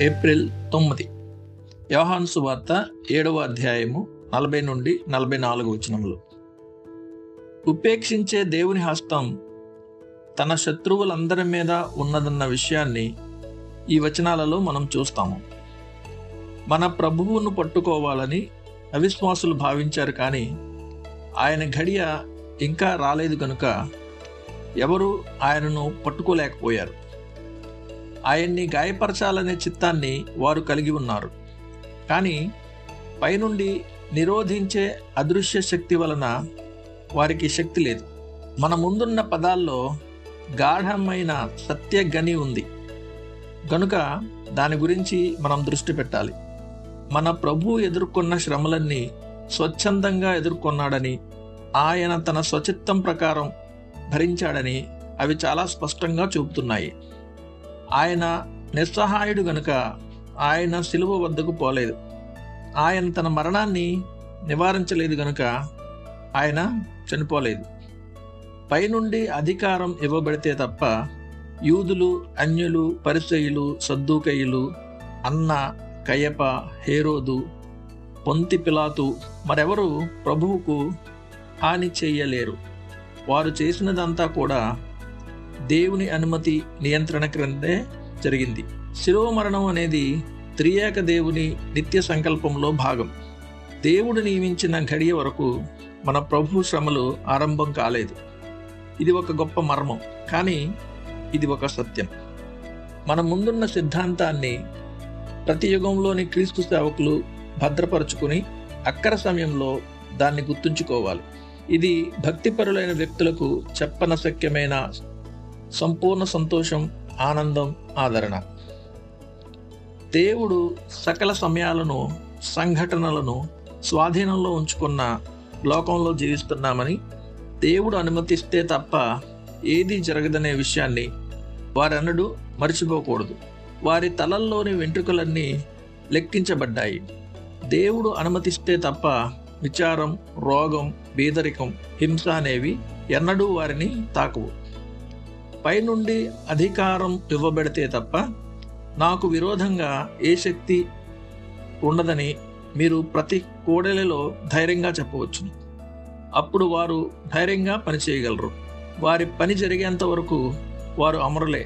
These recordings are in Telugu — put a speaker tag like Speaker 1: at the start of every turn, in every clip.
Speaker 1: ఏప్రిల్ 9. యోహాను సువార్త 7వ అధ్యాయము 40 నుండి 44 వచనములు. ఉపేక్షించే దేవుని హస్తం తన శత్రువులందరి మీద ఉన్నదన్న విషయాన్ని ఈ వచనాలలో మనం చూస్తాము. మన ప్రభువును పట్టుకోవాలని అవిశ్వాసులు భావించారు, కానీ ఆయన ఘడియ ఇంకా రాలేదు కనుక ఎవరు ఆయనను పట్టుకోలేకపోయారు. ఆయన్ని గాయపరచాలనే చిత్తాన్ని వారు కలిగి ఉన్నారు, కానీ పైనుండి నిరోధించే అదృశ్య శక్తి వలన వారికి శక్తి లేదు. మన ముందున్న పదాల్లో గాఢమైన సత్య గని ఉంది గనుక దాని గురించి మనం దృష్టి పెట్టాలి. మన ప్రభువు ఎదుర్కొన్న శ్రమలన్నీ స్వచ్ఛందంగా ఎదుర్కొన్నాడని, ఆయన తన స్వచిత్తం ప్రకారం భరించాడని అవి చాలా స్పష్టంగా చూపుతున్నాయి. ఆయన నిస్సహాయుడు గనుక ఆయన సిలువ వద్దకు పోలేదు. ఆయన తన మరణాన్ని నివారించలేదు గనుక ఆయన చనిపోలేదు. పైనుండి అధికారం ఇవ్వబడితే తప్ప యూదులు, అన్యులు, పరిసయ్యులు, సద్దూకయ్యులు, అన్న, కయప, హేరోదు, పొంతి పిలాతు మరెవరు ప్రభువుకు హాని చెయ్యలేరు. వారు చేసినదంతా కూడా దేవుని అనుమతి నియంత్రణ క్రిందే జరిగింది. శిలువ మరణం అనేది త్రియేక దేవుని నిత్య సంకల్పంలో భాగం. దేవుడు నియమించిన ఘడియ వరకు మన ప్రభు శ్రమలు ఆరంభం కాలేదు. ఇది ఒక గొప్ప మర్మం, కానీ ఇది ఒక సత్యం. మన ముందున్న సిద్ధాంతాన్ని ప్రతి యుగంలోని క్రీస్తు సేవకులు భద్రపరుచుకుని అక్కర సమయంలో దాన్ని గుర్తుంచుకోవాలి. ఇది భక్తిపరులైన వ్యక్తులకు చెప్పనశక్యమైన సంపూర్ణ సంతోషం, ఆనందం, ఆదరణ. దేవుడు సకల సమయాలను, సంఘటనలను స్వాధీనంలో ఉంచుకున్న లోకంలో జీవిస్తున్నామని, దేవుడు అనుమతిస్తే తప్ప ఏదీ జరగదనే విషయాన్ని వారెన్నడూ మర్చిపోకూడదు. వారి తలల్లోని వెంట్రుకలన్నీ లెక్కించబడ్డాయి. దేవుడు అనుమతిస్తే తప్ప విచారం, రోగం, బీదరికం, హింస అనేవి ఎన్నడూ వారిని తాకవు. పైనుండి అధికారం ఇవ్వబడితే తప్ప నాకు విరోధంగా ఏ శక్తి ఉండదని మీరు ప్రతి కోడలిలో ధైర్యంగా చెప్పవచ్చు. అప్పుడు వారు ధైర్యంగా పనిచేయగలరు. వారి పని జరిగేంత వరకు వారు అమరులే.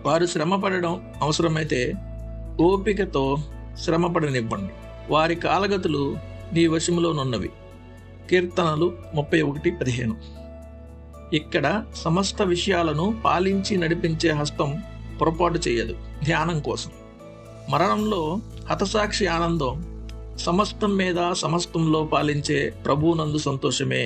Speaker 1: వారు శ్రమపడడం అవసరమైతే ఓపికతో శ్రమపడనివ్వండి. వారి కాలగతులు నీ వశములోనున్నవి. కీర్తనలు 31:15. ఇక్కడ సమస్త విషయాలను పాలించి నడిపించే హస్తం పొరపాటు చేయదు. ధ్యానం కోసం మరణంలో హతసాక్షి ఆనందం సమస్తం మీద సమస్తంలో పాలించే ప్రభువునందు సంతోషమే.